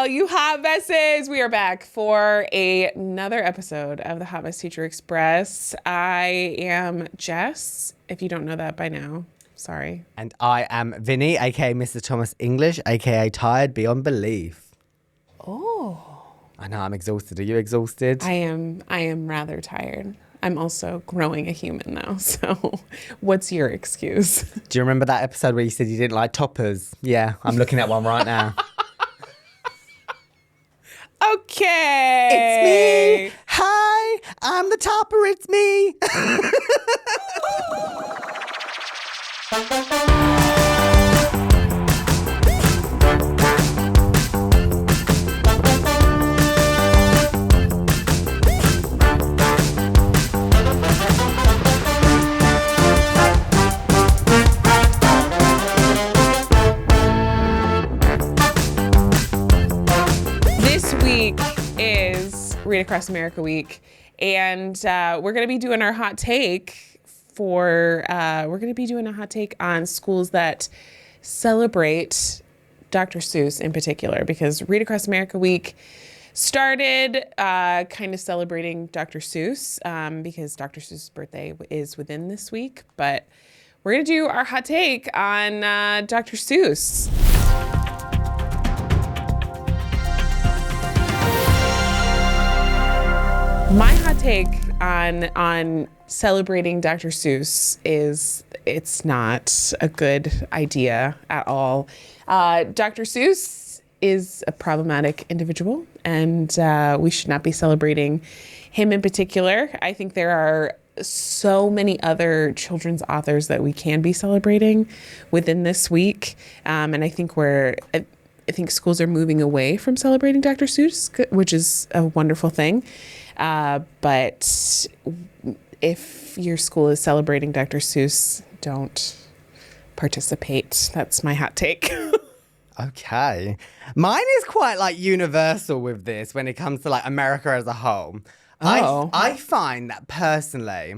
all you hot messes. We are back for another episode of the Hot Mess Teacher Express. I am Jess, if you don't know that by now. Sorry. And I am Vinny, aka Mr. Thomas English, aka Tired Beyond Belief. Oh. I know, I'm exhausted. Are you exhausted? I am rather tired. I'm also growing a human now, so what's your excuse? Do you remember that episode where you said you didn't like toppers? Yeah, I'm looking at one right now. Okay. It's me. Hi, I'm the topper. It's me. Is Read Across America Week, and we're going to be doing our hot take on schools that celebrate Dr. Seuss in particular, because Read Across America Week started kind of celebrating Dr. Seuss because Dr. Seuss' birthday is within this week, but we're going to do our hot take on Dr. Seuss. My hot take on celebrating Dr. Seuss is it's not a good idea at all. Dr. Seuss is a problematic individual, and we should not be celebrating him in particular. I think there are so many other children's authors that we can be celebrating within this week, and I think I think schools are moving away from celebrating Dr. Seuss, which is a wonderful thing. But if your school is celebrating Dr. Seuss, don't participate. That's my hot take. Okay. Mine is quite like universal with this when it comes to like America as a whole. Oh. I find that personally,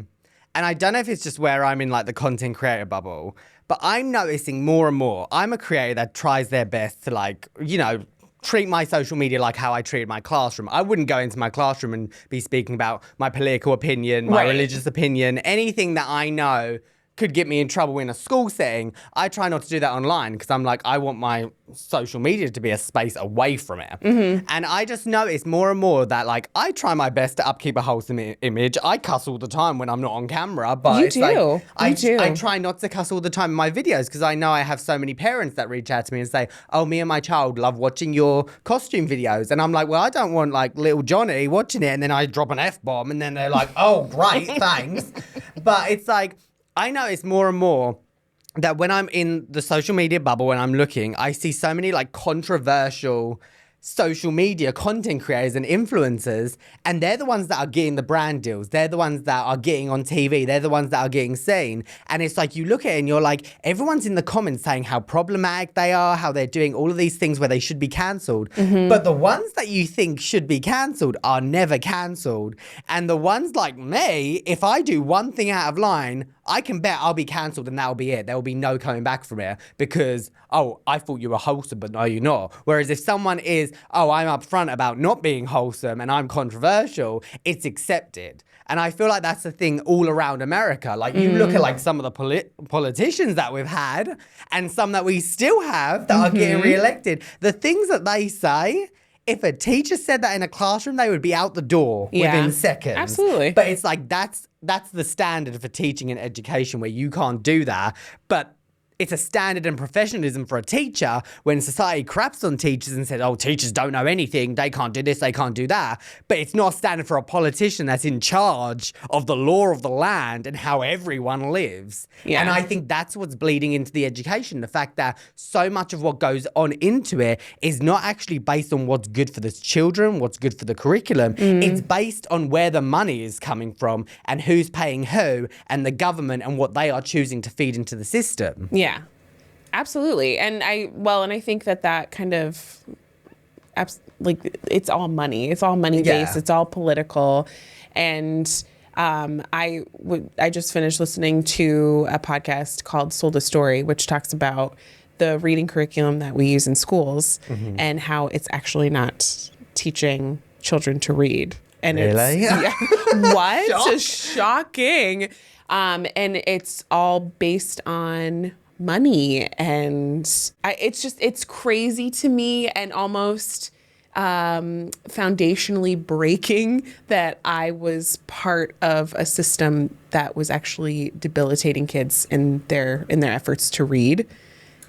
and I don't know if it's just where I'm in like the content creator bubble, but I'm noticing more and more. I'm a creator that tries their best to like, you know, treat my social media like how I treated my classroom. I wouldn't go into my classroom and be speaking about my political opinion, my religious opinion, anything that I know could get me in trouble in a school setting. I try not to do that online because I'm like, I want my social media to be a space away from it. Mm-hmm. And I just notice more and more that like I try my best to upkeep a wholesome image. I cuss all the time when I'm not on camera, but you it's do. like I try not to cuss all the time in my videos because I know I have so many parents that reach out to me and say, oh, me and my child love watching your costume videos. And I'm like, well, I don't want like little Johnny watching it, and then I drop an F-bomb and then they're like, oh, great, thanks. But it's like, I notice more and more that when I'm in the social media bubble and I'm looking, I see so many like controversial social media content creators and influencers, and they're the ones that are getting the brand deals. They're the ones that are getting on TV. They're the ones that are getting seen. And it's like you look at it and you're like, everyone's in the comments saying how problematic they are, how they're doing all of these things where they should be cancelled. Mm-hmm. But the ones that you think should be cancelled are never cancelled. And the ones like me, if I do one thing out of line, I can bet I'll be cancelled and that'll be it. There will be no coming back from it because, oh, I thought you were wholesome, but no, you're not. Whereas if someone is, oh, I'm upfront about not being wholesome and I'm controversial, it's accepted. And I feel like that's the thing all around America. Like you look at like some of the politicians that we've had and some that we still have that are getting reelected. The things that they say, if a teacher said that in a classroom, they would be out the door within seconds. Absolutely. But it's like that's the standard for teaching and education where you can't do that. But it's a standard and professionalism for a teacher when society craps on teachers and says, oh, teachers don't know anything. They can't do this. They can't do that. But it's not standard for a politician that's in charge of the law of the land and how everyone lives. Yeah. And I think that's what's bleeding into the education. The fact that so much of what goes on into it is not actually based on what's good for the children, what's good for the curriculum. It's based on where the money is coming from and who's paying who and the government and what they are choosing to feed into the system. Yeah. Absolutely. And I think that kind of, like, it's all money. It's all money based. It's all political. And I just finished listening to a podcast called Sold a Story, which talks about the reading curriculum that we use in schools and how it's actually not teaching children to read. And Really? What? Shocking. And it's all based on money. And it's crazy to me and almost foundationally breaking that I was part of a system that was actually debilitating kids in their efforts to read.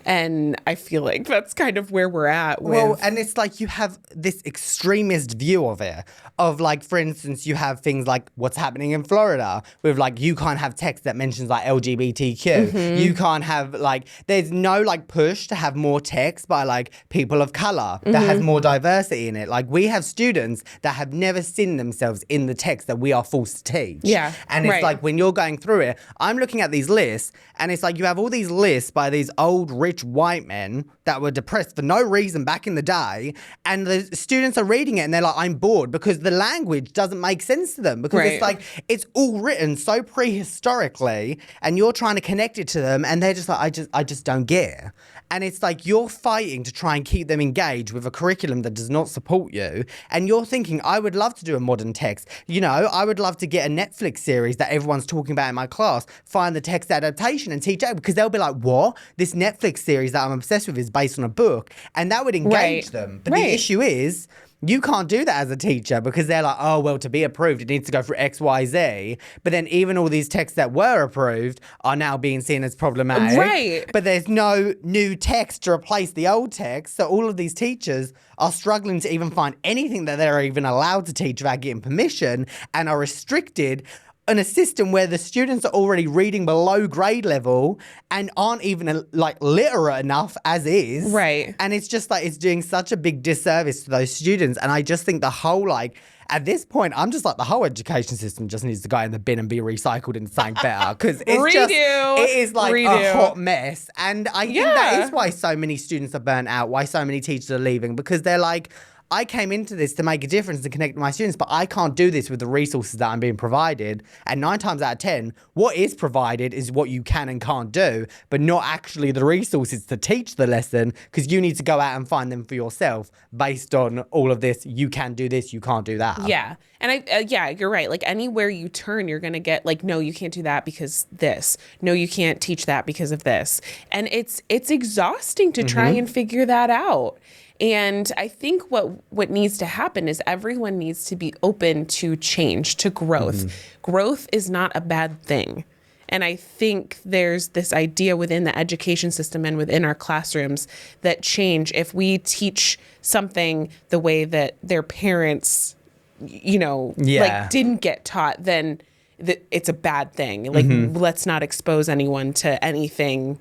And I feel like that's kind of where we're at. Well, and it's like you have this extremist view of it. Of like, for instance, you have things like what's happening in Florida with like, you can't have text that mentions like LGBTQ. You can't have like, there's no like push to have more text by like people of color that has more diversity in it. Like we have students that have never seen themselves in the text that we are forced to teach. Yeah, And it's right. like when you're going through it, I'm looking at these lists and it's like you have all these lists by these old rich white men that were depressed for no reason back in the day, and the students are reading it and they're like, I'm bored, because the language doesn't make sense to them, because Right. it's like it's all written so prehistorically and you're trying to connect it to them and they're just like, I just don't get it. And it's like you're fighting to try and keep them engaged with a curriculum that does not support you, and you're thinking, I would love to do a modern text, you know, I would love to get a Netflix series that everyone's talking about in my class, find the text adaptation and teach it, because they'll be like, what? This Netflix series that I'm obsessed with is based on a book, and that would engage Right. them. But Right. the issue is, you can't do that as a teacher, because they're like, oh, well, to be approved, it needs to go through X, Y, Z. But then even all these texts that were approved are now being seen as problematic. Right. But there's no new text to replace the old text. So all of these teachers are struggling to even find anything that they're even allowed to teach without getting permission, and are restricted in a system where the students are already reading below grade level and aren't even like literate enough as is. Right. And it's just like, it's doing such a big disservice to those students. And I just think the whole, like, at this point, I'm just like, the whole education system just needs to go in the bin and be recycled into something better. Because it's just, it is like a hot mess. And I think that is why so many students are burnt out, why so many teachers are leaving, because they're like, I came into this to make a difference and connect with my students, but I can't do this with the resources that I'm being provided. And 9 times out of 10, what is provided is what you can and can't do, but not actually the resources to teach the lesson, because you need to go out and find them for yourself based on all of this. You can do this, you can't do that. Yeah. And yeah, you're right. Like anywhere you turn, you're going to get like, no, you can't do that because this. No, you can't teach that because of this. And it's exhausting to try and figure that out. And I think what needs to happen is everyone needs to be open to change, to growth. Growth is not a bad thing. And I think there's this idea within the education system and within our classrooms that change, if we teach something the way that their parents, you know, like didn't get taught, then it's a bad thing. Like, let's not expose anyone to anything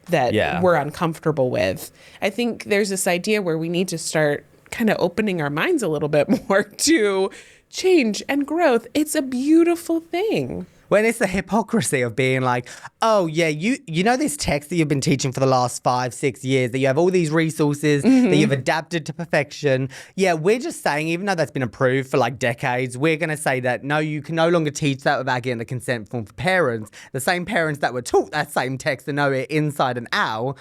that we're uncomfortable with. I think there's this idea where we need to start kind of opening our minds a little bit more to change and growth. It's a beautiful thing. When it's the hypocrisy of being like, oh, yeah, you know this text that you've been teaching for the last 5-6 years, that you have all these resources that you've adapted to perfection. Yeah, we're just saying, even though that's been approved for like decades, we're going to say that, no, you can no longer teach that without getting the consent form for parents. The same parents that were taught that same text to know it inside and out.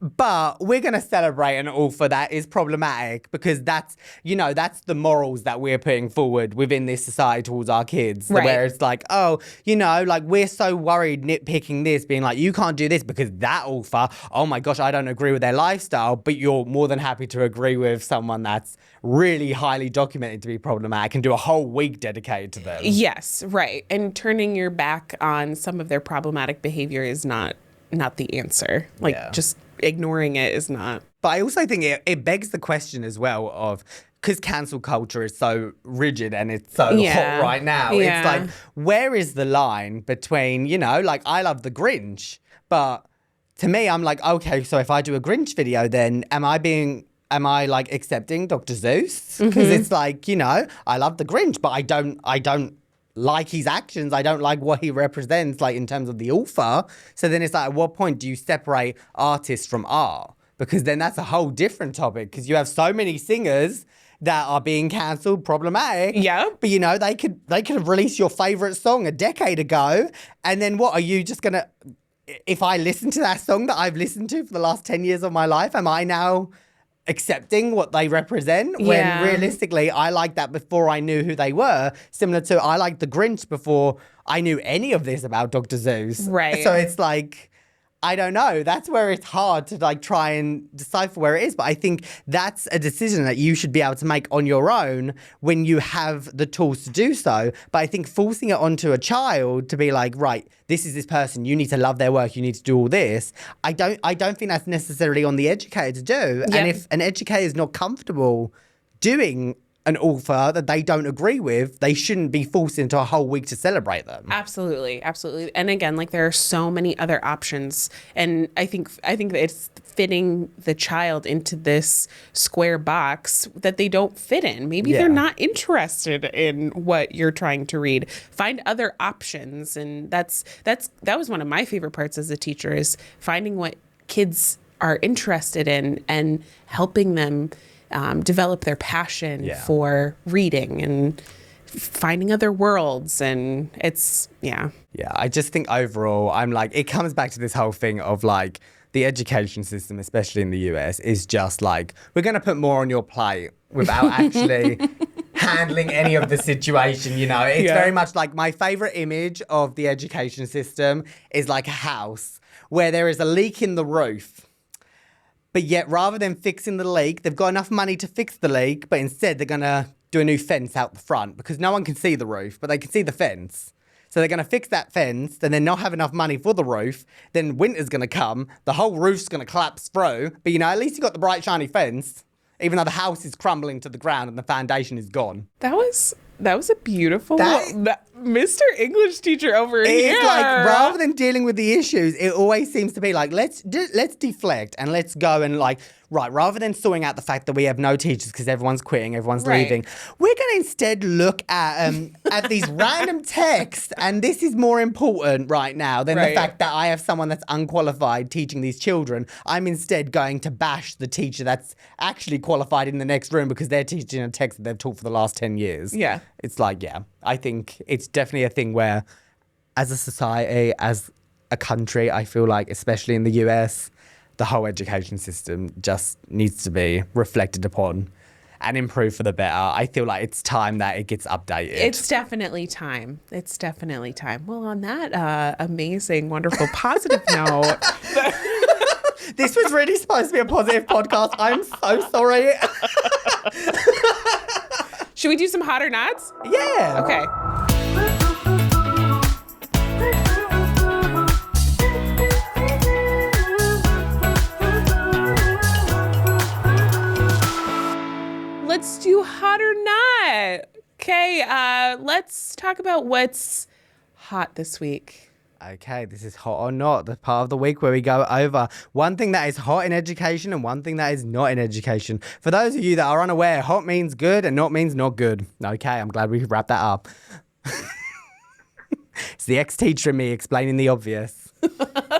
But we're going to celebrate and all for that is problematic, because that's, you know, that's the morals that we're putting forward within this society towards our kids. Right. Where it's like, oh, you know, like we're so worried nitpicking this, being like, you can't do this because that author, oh my gosh, I don't agree with their lifestyle, but you're more than happy to agree with someone that's really highly documented to be problematic and do a whole week dedicated to them. Yes, right. And turning your back on some of their problematic behavior is not the answer. Like just ignoring it is not. But I also think it begs the question as well of, because cancel culture is so rigid and it's so hot right now. It's like, where is the line between, you know, like I love the Grinch, but to me, I'm like, okay, so if I do a Grinch video, then am I like accepting Dr. Seuss? Because it's like, you know, I love the Grinch, but I don't like his actions. I don't like what he represents, like in terms of the author. So then it's like, at what point do you separate artists from art? Because then that's a whole different topic, because you have so many singers that are being cancelled, problematic. Yeah. But you know, they could have released your favourite song a decade ago, and then what, are you just gonna if I listen to that song that I've listened to for the last 10 years of my life, am I now accepting what they represent? When realistically, I liked that before I knew who they were. Similar to I liked the Grinch before I knew any of this about Dr. Seuss. Right. So it's like, I don't know. That's where it's hard to like try and decipher where it is. But I think that's a decision that you should be able to make on your own when you have the tools to do so. But I think forcing it onto a child to be like, right, this is this person. You need to love their work. You need to do all this. I don't think that's necessarily on the educator to do. Yep. And if an educator is not comfortable doing an author that they don't agree with, they shouldn't be forced into a whole week to celebrate them. Absolutely. And again, like there are so many other options, and I think that it's fitting the child into this square box that they don't fit in. Maybe they're not interested in what you're trying to read. Find other options, and that was one of my favorite parts as a teacher, is finding what kids are interested in and helping them develop their passion for reading and finding other worlds. And it's, I just think overall, I'm like, it comes back to this whole thing of like the education system, especially in the US, is just like, we're going to put more on your plate without actually handling any of the situation, you know. It's very much like my favorite image of the education system is like a house where there is a leak in the roof. But yet, rather than fixing the leak, they've got enough money to fix the leak, but instead they're going to do a new fence out the front because no one can see the roof, but they can see the fence. So they're going to fix that fence, then they not have enough money for the roof, then winter's going to come, the whole roof's going to collapse through, but, you know, at least you got the bright, shiny fence, even though the house is crumbling to the ground and the foundation is gone. That was a beautiful Mr. English teacher over here. It's like, rather than dealing with the issues, it always seems to be like, let's deflect and let's go and like, right, rather than sorting out the fact that we have no teachers because everyone's quitting, everyone's leaving, we're going to instead look at these random texts, and this is more important right now than the fact that I have someone that's unqualified teaching these children. I'm instead going to bash the teacher that's actually qualified in the next room because they're teaching a text that they've taught for the last 10 years. Yeah. It's like, I think it's definitely a thing where as a society, as a country, I feel like, especially in the US, the whole education system just needs to be reflected upon and improved for the better. I feel like it's time that it gets updated. It's definitely time. Well, on that amazing, wonderful, positive note. This was really supposed to be a positive podcast. I'm so sorry. Should we do some hot or nots? Yeah. Okay. Let's do hot or not. Okay, let's talk about what's hot this week. Okay, this is hot or not, the part of the week where we go over one thing that is hot in education and one thing that is not in education. For those of you that are unaware, hot means good and not means not good. Okay, I'm glad we wrapped that up. It's the ex-teacher in me explaining the obvious.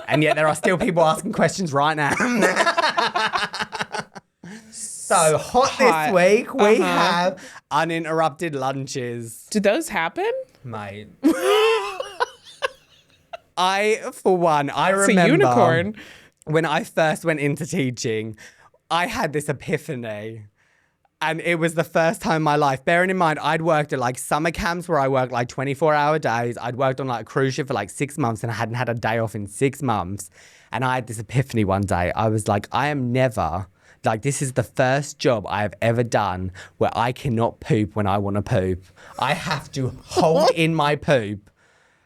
And yet there are still people asking questions right now. So hot this week, we have uninterrupted lunches. Did those happen? Mate. For one, I remember it's a unicorn. When I first went into teaching, I had this epiphany. And it was the first time in my life. Bearing in mind, I'd worked at like summer camps where I worked like 24-hour days. I'd worked on like a cruise ship for like 6 months and I hadn't had a day off in 6 months. And I had this epiphany one day. I was like, I am never, like, this is the first job I have ever done where I cannot poop when I want to poop. I have to hold in my poop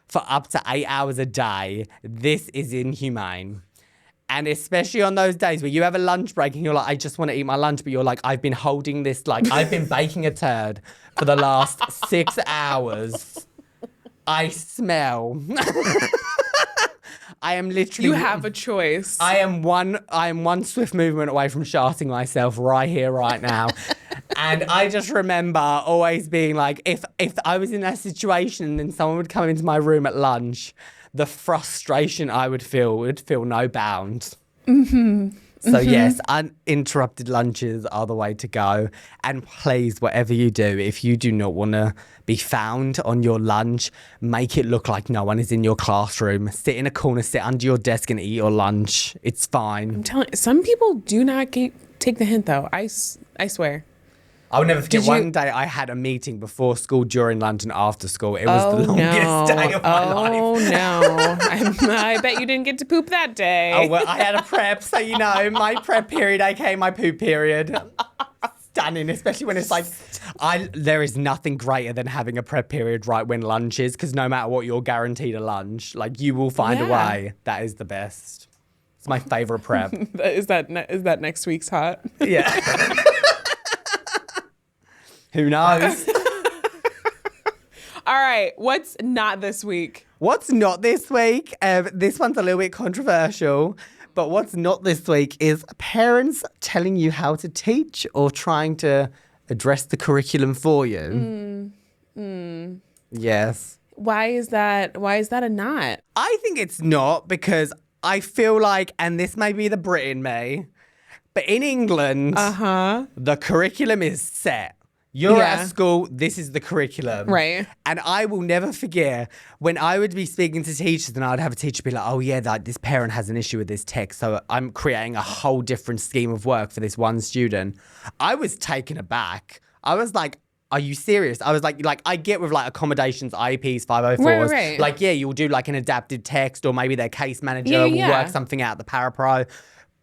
for up to 8 hours a day. This is inhumane. And especially on those days where you have a lunch break and you're like, I just want to eat my lunch, but you're like, I've been holding this, like, I've been baking a turd for the last 6 hours. I smell. I am literally... You have a choice. I am one swift movement away from sharting myself right here, right now. And I just remember always being like, if I was in that situation and then someone would come into my room at lunch, the frustration I would feel no bounds. Mm-hmm. So yes, uninterrupted lunches are the way to go. And please, whatever you do, if you do not want to be found on your lunch, make it look like no one is in your classroom. Sit in a corner, sit under your desk and eat your lunch. It's fine. I'm telling you, some people do not take the hint, though. I swear. I'll never forget one day I had a meeting before school, during lunch, and after school. It was the longest day of my life. Oh, no. I bet you didn't get to poop that day. Oh, well, I had a prep, so you know, my prep period, aka my poop period. Stunning, especially when it's like, there is nothing greater than having a prep period right when lunch is, because no matter what, you're guaranteed a lunch. Like, you will find a way. That is the best. It's my favorite prep. Is that next week's hot? Yeah. Who knows? All right. What's not this week? What's not this week? This one's a little bit controversial, but what's not this week is parents telling you how to teach or trying to address the curriculum for you. Yes. Why is that a not? I think it's not, because I feel like, and this may be the Brit in me, but in England, the curriculum is set. You're at school, this is the curriculum. Right. And I will never forget when I would be speaking to teachers and I'd have a teacher be like, oh yeah, this parent has an issue with this text, so I'm creating a whole different scheme of work for this one student. I was taken aback. I was like, are you serious? I was like I get with like accommodations, IEPs, 504s. Right. Like, yeah, you'll do like an adapted text, or maybe their case manager will work something out, the parapro.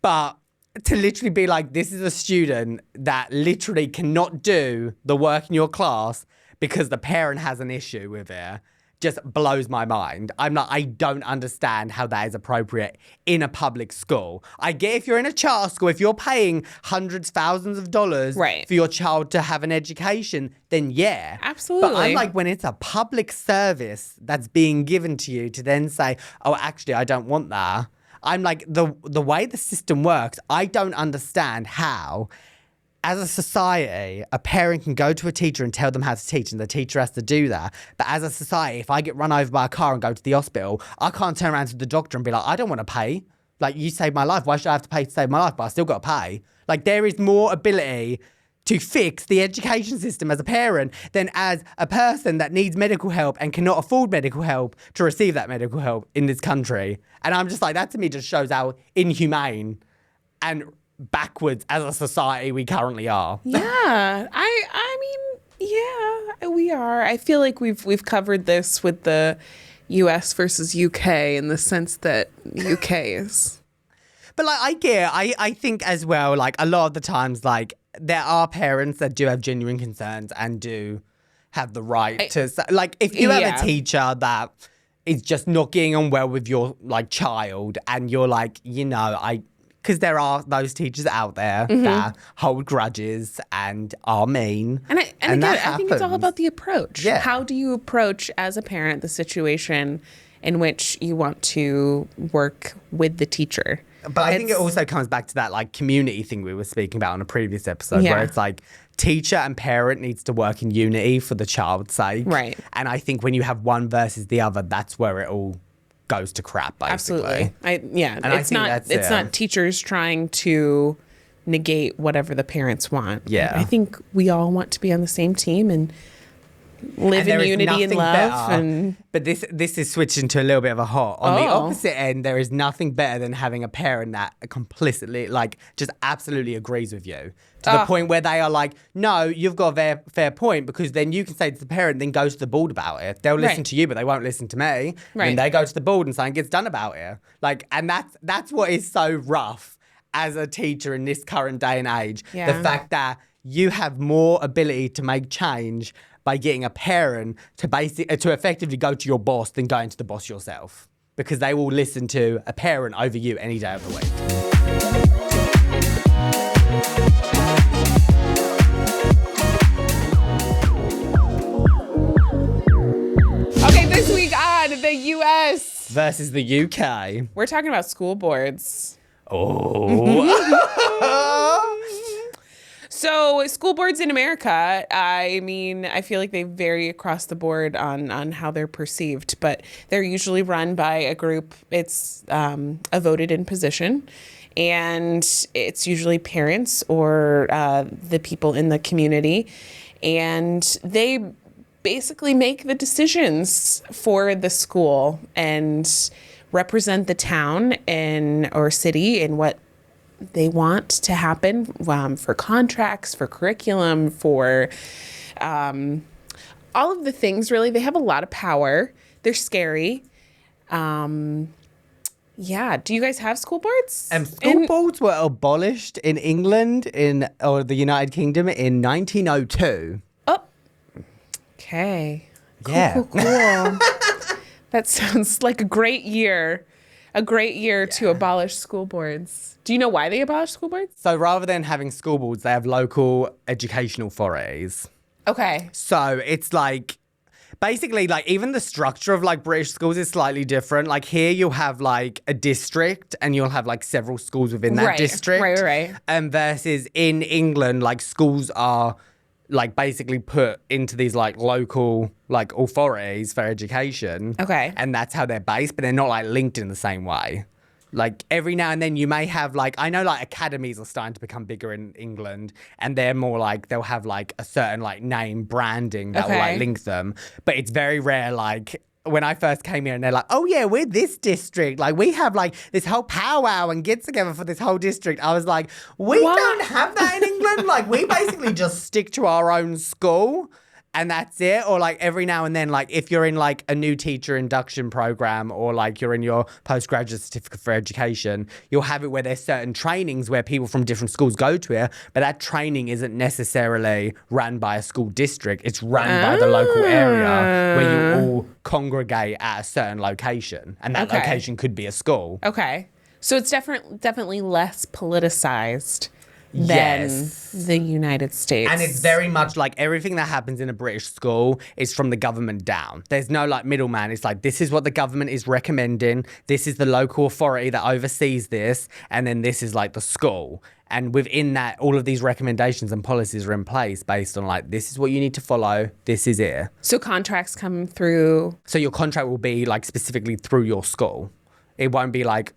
But to literally be like, this is a student that literally cannot do the work in your class because the parent has an issue with it, just blows my mind. I'm like, I don't understand how that is appropriate in a public school. I get if you're in a charter school, if you're paying hundreds, thousands of dollars for your child to have an education, then yeah. Absolutely. But I'm like, when it's a public service that's being given to you to then say, oh, actually, I don't want that. I'm like, the way the system works, I don't understand how, as a society, a parent can go to a teacher and tell them how to teach, and the teacher has to do that. But as a society, if I get run over by a car and go to the hospital, I can't turn around to the doctor and be like, I don't want to pay. Like, you saved my life. Why should I have to pay to save my life? But I still got to pay. Like, there is more ability to fix the education system as a parent than as a person that needs medical help and cannot afford medical help to receive that medical help in this country. And I'm just like, that to me just shows how inhumane and backwards as a society we currently are. Yeah. I mean, yeah, we are. I feel like we've covered this with the US versus UK in the sense that UK is. But like, I think as well, like a lot of the times, like, there are parents that do have genuine concerns and do have the right to, like, if you have a teacher that is just not getting on well with your, like, child, and you're like, you know, because there are those teachers out there that hold grudges and are mean. And again, I think it's all about the approach. Yeah. How do you approach, as a parent, the situation in which you want to work with the teacher? But I think it also comes back to that, like, community thing we were speaking about on a previous episode, where it's like teacher and parent needs to work in unity for the child's sake. Right. And I think when you have one versus the other, that's where it all goes to crap, basically. Absolutely. And it's not teachers trying to negate whatever the parents want. Yeah. I think we all want to be on the same team and live in unity and love. But this is switching to a little bit of a hot. On the opposite end, there is nothing better than having a parent that complicitly, like, just absolutely agrees with you. To the point where they are like, no, you've got a fair point, because then you can say to the parent, then go to the board about it. They'll listen to you, but they won't listen to me. Right. And they go to the board and something gets done about it. Like, and that's what is so rough as a teacher in this current day and age. Yeah. The fact that you have more ability to make change by getting a parent to effectively go to your boss than going to the boss yourself, because they will listen to a parent over you any day of the week. Okay, this week on the US versus the UK, we're talking about school boards. So school boards in America, I mean, I feel like they vary across the board on how they're perceived, but they're usually run by a group. It's a voted in position. and it's usually parents or the people in the community, and they basically make the decisions for the school and represent the town or city in what they want to happen, for contracts, for curriculum, for all of the things, really. They have a lot of power. They're scary. Yeah. Do you guys have school boards? School boards were abolished in England or the United Kingdom in 1902. Oh, okay. Yeah. Cool. That sounds like a great year. A great year to abolish school boards. Do you know why they abolished school boards? So rather than having school boards, they have local educational authorities. Okay. So it's like, basically, like, even the structure of, like, British schools is slightly different. Like, here you'll have, like, a district and you'll have, like, several schools within that district. Right. Versus in England, like, schools are, like, basically put into these, like, local, like, authorities for education. Okay. And that's how they're based, but they're not, like, linked in the same way. Like, every now and then you may have, like, I know, like, academies are starting to become bigger in England, and they're more like, they'll have, like, a certain, like, name branding that will, like, link them. But it's very rare, like, when I first came here and they're like, oh, yeah, we're this district. Like, we have, like, this whole powwow and get together for this whole district. I was like, we don't have that in England. Like, we basically just stick to our own school. And that's it. Or, like, every now and then, like, if you're in, like, a new teacher induction program or, like, you're in your postgraduate certificate for education, you'll have it where there's certain trainings where people from different schools go to it, but that training isn't necessarily run by a school district. It's run by the local area where you all congregate at a certain location. And that location could be a school. Okay. So it's definitely less politicized than the United States. And it's very much like everything that happens in a British school is from the government down. There's no, like, middleman. It's like, this is what the government is recommending. This is the local authority that oversees this. And then this is, like, the school. And within that, all of these recommendations and policies are in place based on, like, this is what you need to follow. This is it. So contracts come through. So your contract will be, like, specifically through your school. It won't be like,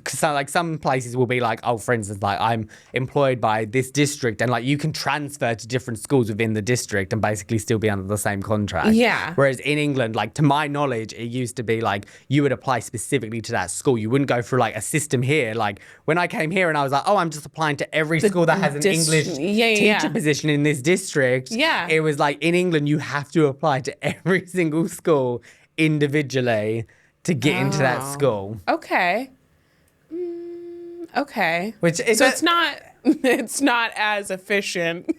so, like, some places will be like, oh, for instance, like, I'm employed by this district, and, like, you can transfer to different schools within the district and basically still be under the same contract. Yeah. Whereas in England, like, to my knowledge, it used to be like you would apply specifically to that school. You wouldn't go through, like, a system here. Like, when I came here and I was like, oh, I'm just applying to every school that has an English teacher position in this district. Yeah. It was like, in England, you have to apply to every single school individually to get into that school. Okay. Okay. Which is so it's not as efficient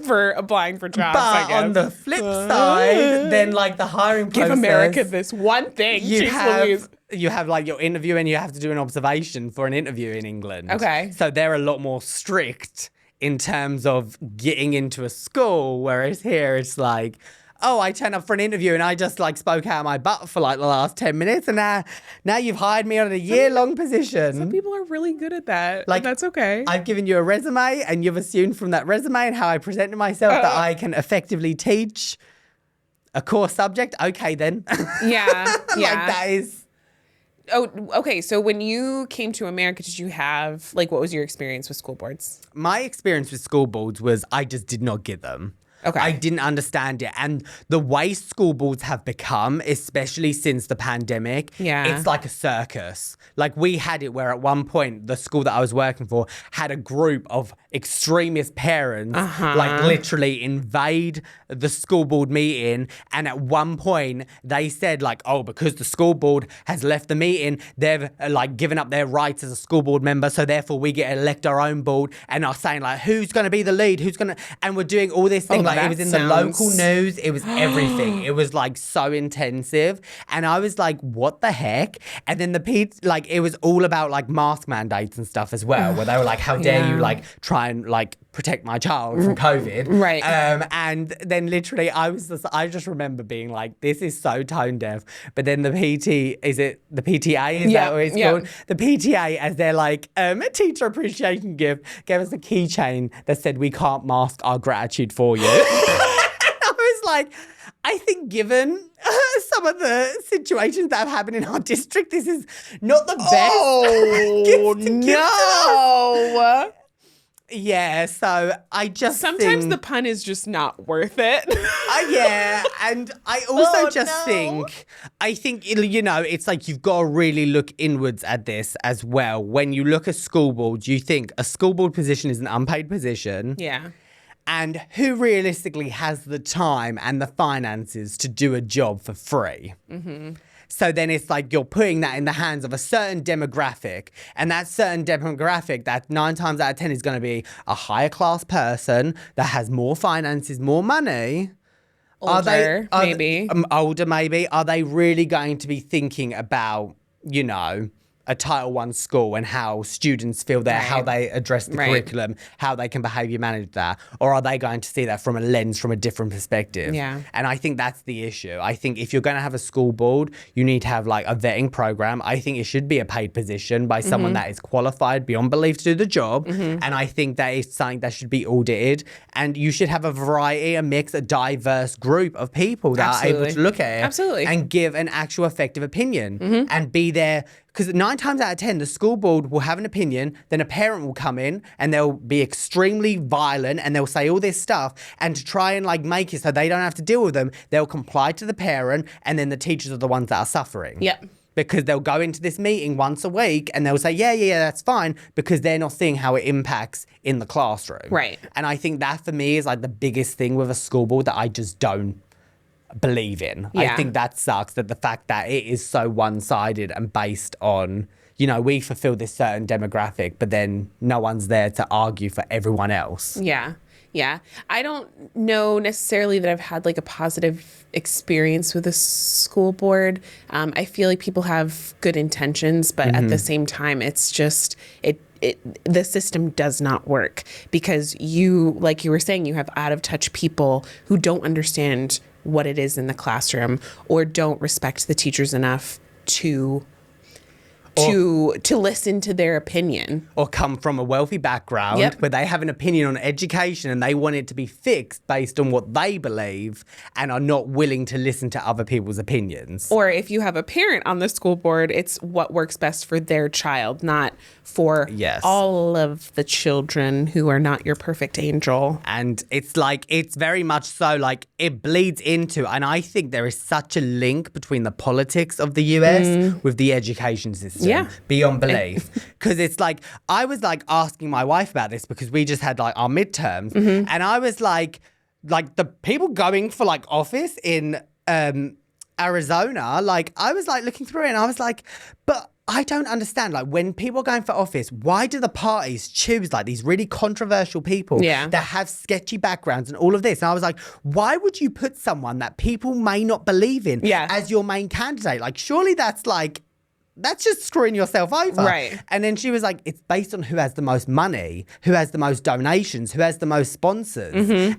for applying for jobs, I but guess. on the flip side, then, like, the hiring process, give America this one thing. you have like your interview and you have to do an observation for an interview in England. Okay. So they're a lot more strict in terms of getting into a school, whereas here it's like, oh, I turned up for an interview and I just, like, spoke out of my butt for, like, the last 10 minutes, and now you've hired me on a year-long position. Some people are really good at that. Like, that's okay. I've given you a resume and you've assumed from that resume and how I presented myself that I can effectively teach a core subject. Okay, then. Yeah. Like, that is... Oh, okay. So when you came to America, did you have, like, what was your experience with school boards? My experience with school boards was I just did not get them. Okay. I didn't understand it. And the way school boards have become, especially since the pandemic, it's like a circus. Like, we had it where at one point, the school that I was working for had a group of extremist parents, like, literally invade the school board meeting. And at one point, they said, like, oh, because the school board has left the meeting, they've, like, given up their rights as a school board member. So therefore, we get to elect our own board. And are saying, like, who's going to be the lead? Who's going to... And we're doing all this thing. Like, it was in the local news. It was everything. It was, like, so intensive. And I was like, what the heck? And then like, it was all about, like, mask mandates and stuff as well, where they were like, how dare you, like, try and, like, protect my child from COVID. Right. And then literally I just remember being like, this is so tone deaf. But then the PTA? Is that what it's called? The PTA, as their, like, teacher appreciation gift, gave us a keychain that said, we can't mask our gratitude for you. I was like, I think given some of the situations that have happened in our district. This is not the best. Oh, gift to give to us. no. Yeah, so I just Sometimes think, the pun is just not worth it. yeah, and I also no. I think, you know, it's like you've got to really look inwards at this as well. When you look at school boards, you think a school board position is an unpaid position. Yeah. And who realistically has the time and the finances to do a job for free? Mm-hmm. So then it's like you're putting that in the hands of a certain demographic, and that certain demographic that 9 times out of 10 is going to be a higher class person that has more finances, more money. Older, maybe. Older, maybe. Are they really going to be thinking about, you know, a Title I school and how students feel there, how they address the curriculum, how they can behaviour manage that? Or are they going to see that from a lens, from a different perspective? Yeah. And I think that's the issue. I think if you're going to have a school board, you need to have like a vetting program. I think it should be a paid position by someone that is qualified beyond belief to do the job. And I think that is something that should be audited. And you should have a variety, a mix, a diverse group of people that are able to look at it and give an actual effective opinion and be there. Because 9 times out of 10, the school board will have an opinion, then a parent will come in and they'll be extremely violent and they'll say all this stuff. And to try and like make it so they don't have to deal with them, they'll comply to the parent, and then the teachers are the ones that are suffering. Yep. Because they'll go into this meeting once a week and they'll say, yeah, that's fine, because they're not seeing how it impacts in the classroom. Right. And I think that for me is like the biggest thing with a school board that I just don't believe in. Yeah. I think that sucks, that the fact that it is so one-sided and based on, you know, we fulfill this certain demographic, but then no one's there to argue for everyone else. Yeah. Yeah. I don't know necessarily that I've had like a positive experience with a school board. I feel like people have good intentions, but at the same time, it's just, the system does not work because you, like you were saying, you have out of touch people who don't understand what it is in the classroom or don't respect the teachers enough to listen to their opinion. Or come from a wealthy background where they have an opinion on education and they want it to be fixed based on what they believe and are not willing to listen to other people's opinions. Or if you have a parent on the school board, it's what works best for their child, not for all of the children who are not your perfect angel. And it's like, it's very much so like it bleeds into, and I think there is such a link between the politics of the US with the education system. Yeah. Beyond belief. Because it's like, I was like asking my wife about this because we just had like our midterms. And I was like the people going for like office in Arizona, like I was like looking through it and I was like, but I don't understand. Like when people are going for office, why do the parties choose like these really controversial people that have sketchy backgrounds and all of this? And I was like, why would you put someone that people may not believe in as your main candidate? Like surely that's just screwing yourself over. Right. And then she was like, it's based on who has the most money, who has the most donations, who has the most sponsors.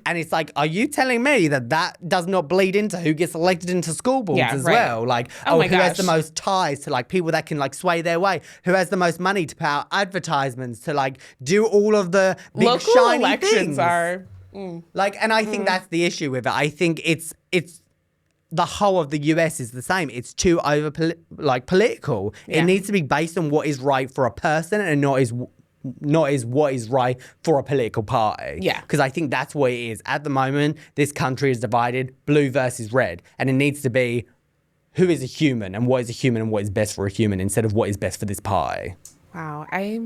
And it's like, are you telling me that does not bleed into who gets elected into school boards as well? Like, who has the most ties to like people that can like sway their way? Who has the most money to put out advertisements, to like do all of the big local shiny elections things? Like, and I think that's the issue with it. I think it's the whole of the US is the same. It's too political. It needs to be based on what is right for a person and not is what is right for a political party. Yeah. Because I think that's what it is. At the moment, this country is divided, blue versus red. And it needs to be who is a human and what is a human and what is best for a human instead of what is best for this party. Wow, I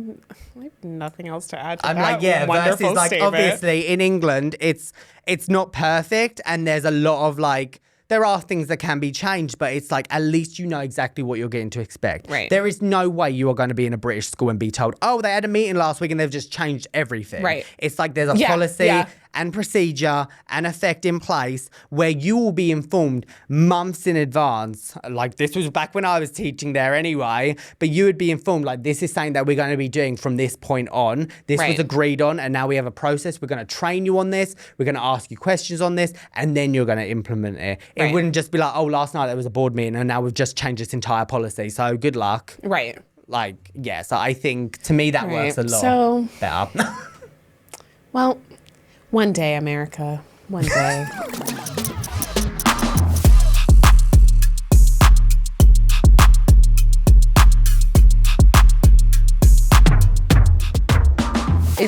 have nothing else to add to I'm that. like, yeah, Wonderful versus like statement. obviously in England, it's not perfect and there's a lot of like, there are things that can be changed, but it's like, at least you know exactly what you're getting to expect. Right. There is no way you are going to be in a British school and be told, oh, they had a meeting last week and they've just changed everything. Right. It's like there's a policy and procedure and effect in place where you will be informed months in advance. Like this was back when I was teaching there anyway, but you would be informed like this is something that we're going to be doing from this point on. This was agreed on and now we have a process. We're going to train you on this. We're going to ask you questions on this and then you're going to implement it. It wouldn't just be like, oh, last night there was a board meeting and now we've just changed this entire policy. So good luck. Right. Like, yeah, so I think to me that works a lot better. Well, one day, America. One day.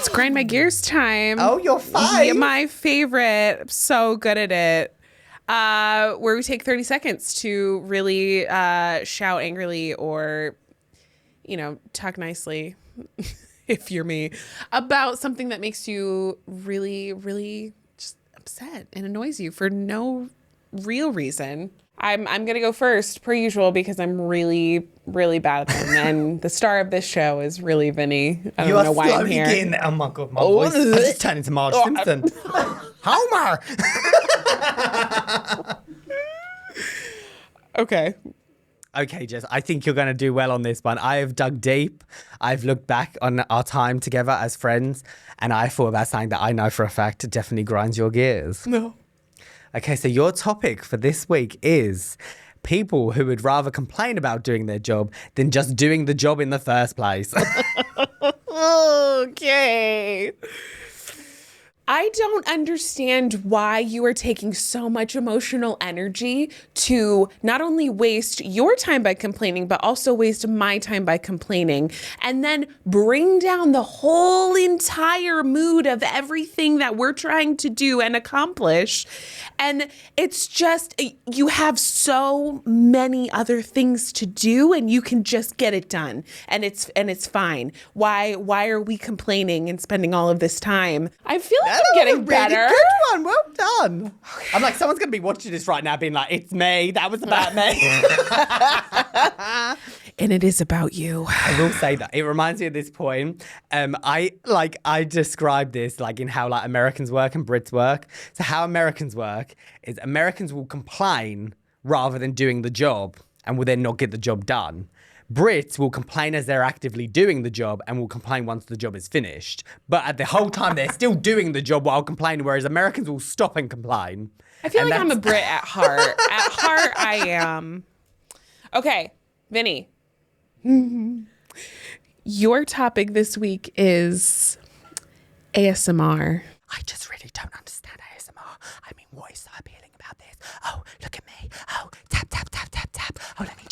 It's grind my gears time. Oh, you're fine. Yeah, my favorite. I'm so good at it. Where we take 30 seconds to really shout angrily or, talk nicely, if you're me, about something that makes you really, really just upset and annoys you for no real reason. I'm going to go first, per usual, because I'm really, really bad at them. And the star of this show is really Vinny. I don't know why I'm here. Oh, my God. My voice. I just turned into Marge Simpson. Homer! Okay. Okay, Jess, I think you're going to do well on this one. I have dug deep. I've looked back on our time together as friends, and I thought about something that I know for a fact definitely grinds your gears. No. Okay, so your topic for this week is people who would rather complain about doing their job than just doing the job in the first place. Okay. I don't understand why you are taking so much emotional energy to not only waste your time by complaining, but also waste my time by complaining, and then bring down the whole entire mood of everything that we're trying to do and accomplish. And it's just, you have so many other things to do and you can just get it done. And it's fine. Why are we complaining and spending all of this time? I feel like I'm getting better. Really good one. Well done. I'm like, someone's going to be watching this right now being like, it's me. That was about me. And it is about you. I will say that. It reminds me of this point. I describe this like in how like Americans work and Brits work. So how Americans work is Americans will complain rather than doing the job and will then not get the job done. Brits will complain as they're actively doing the job and will complain once the job is finished. But at the whole time, they're still doing the job while complaining, whereas Americans will stop and complain. I feel like I'm a Brit at heart. At heart, I am. Okay, Vinny. Your topic this week is ASMR. I just really don't understand ASMR. I mean, what is so appealing about this? Oh, look at me. Oh, tap, tap, tap, tap, tap. Oh, let me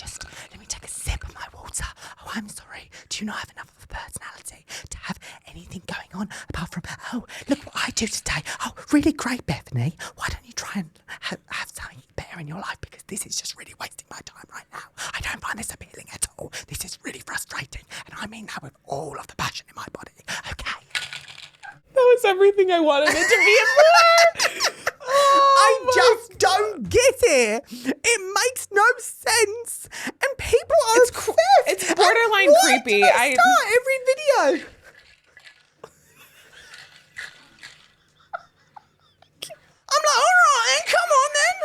take a sip of my water. Oh, I'm sorry. Do you not have enough of a personality to have anything going on apart from, oh, look what I do today. Oh, really great, Bethany. Why don't you try and have something better in your life? Because this is just really wasting my time right now. I don't find this appealing at all. This is really frustrating. And I mean that with all of the passion in my body. Okay. That was everything I wanted it to be and more. I just don't get it. It makes no sense. And people are obsessed. It's borderline creepy. I start every video. I'm like, all right, come on then.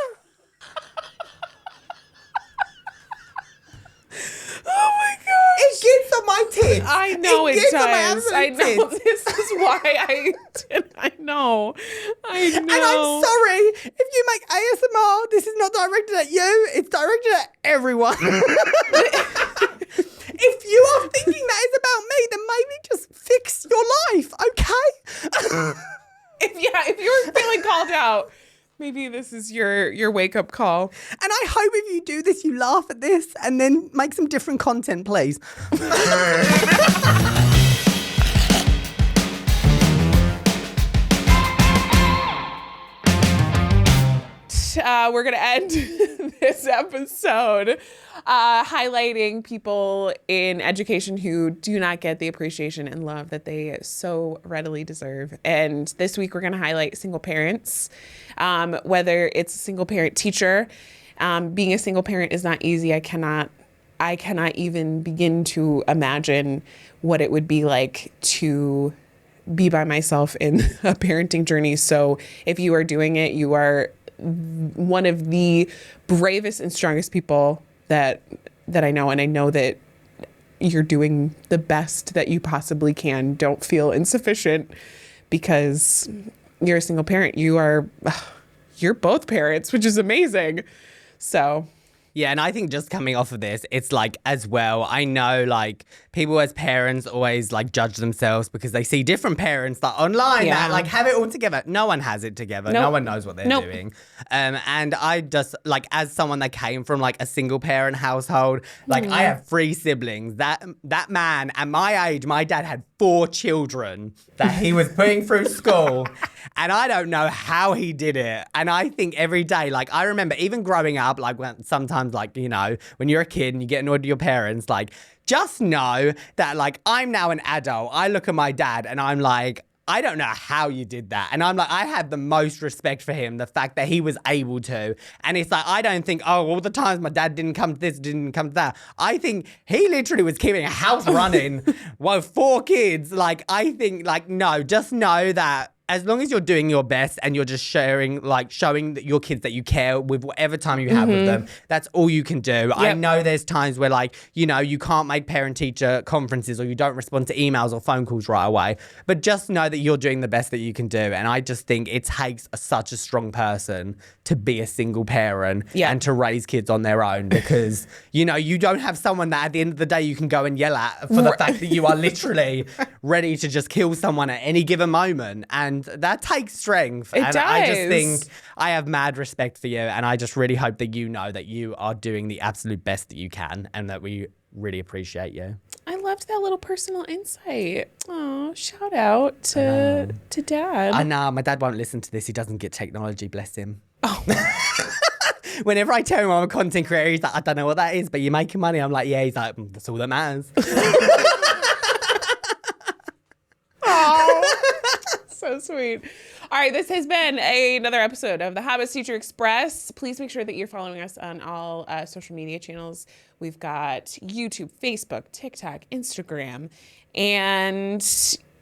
Oh my gosh. It gets on my tits. I know it does. I know. Tits. This is why I know. And I'm sorry, if you make ASMR, this is not directed at you. It's directed at everyone. If you are thinking that is about me, then maybe just fix your life, okay? If you're feeling called out, maybe this is your wake-up call. And I hope if you do this, you laugh at this and then make some different content, please. We're going to end this episode highlighting people in education who do not get the appreciation and love that they so readily deserve. And this week, we're going to highlight single parents, whether it's a single parent teacher. Being a single parent is not easy. I cannot even begin to imagine what it would be like to be by myself in a parenting journey. So if you are doing it, you are one of the bravest and strongest people that I know. And I know that you're doing the best that you possibly can. Don't feel insufficient because you're a single parent. You're both parents, which is amazing. So Yeah, and I think just coming off of this, it's like as well, I know like people as parents always like judge themselves because they see different parents that online that like have it all together. No one has it together. No one knows what they're doing. And I just like as someone that came from like a single parent household, like I have 3 siblings. That man at my age, my dad had 4 children that he was putting through school. And I don't know how he did it. And I think every day, like I remember even growing up, like when sometimes like, you know, when you're a kid and you get annoyed with your parents, like just know that like I'm now an adult. I look at my dad and I'm like, I don't know how you did that. And I'm like, I have the most respect for him, the fact that he was able to. And it's like, I don't think, oh, all the times my dad didn't come to this, didn't come to that. I think he literally was keeping a house running with 4 kids. Like, I think, like, no, just know that as long as you're doing your best and you're just showing your kids that you care with whatever time you have with them, that's all you can do. Yep. I know there's times where like, you know, you can't make parent-teacher conferences or you don't respond to emails or phone calls right away, but just know that you're doing the best that you can do. And I just think it takes such a strong person to be a single parent and to raise kids on their own because, you know, you don't have someone that at the end of the day you can go and yell at for the fact that you are literally ready to just kill someone at any given moment. And that takes strength. It does. I just think I have mad respect for you. And I just really hope that you know that you are doing the absolute best that you can and that we really appreciate you. I loved that little personal insight. Oh, shout out to Dad. I know. My dad won't listen to this. He doesn't get technology, bless him. Oh. Whenever I tell him I'm a content creator, he's like, I don't know what that is, but you're making money. I'm like, yeah. He's like, that's all that matters. Oh, so sweet. All right, this has been another episode of the Habits Teacher Express. Please make sure that you're following us on all social media channels. We've got YouTube, Facebook, TikTok, Instagram, and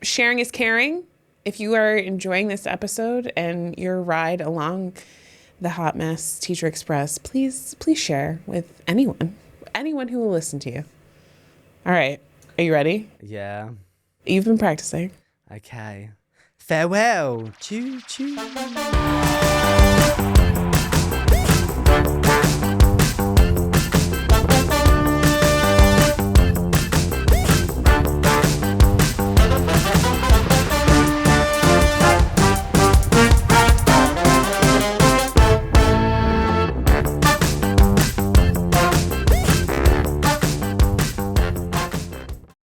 sharing is caring. If you are enjoying this episode and your ride along the Hot Mess Teacher Express, please share with anyone who will listen to you. All right, are you ready? Yeah. You've been practicing. Okay. Farewell. Choo choo.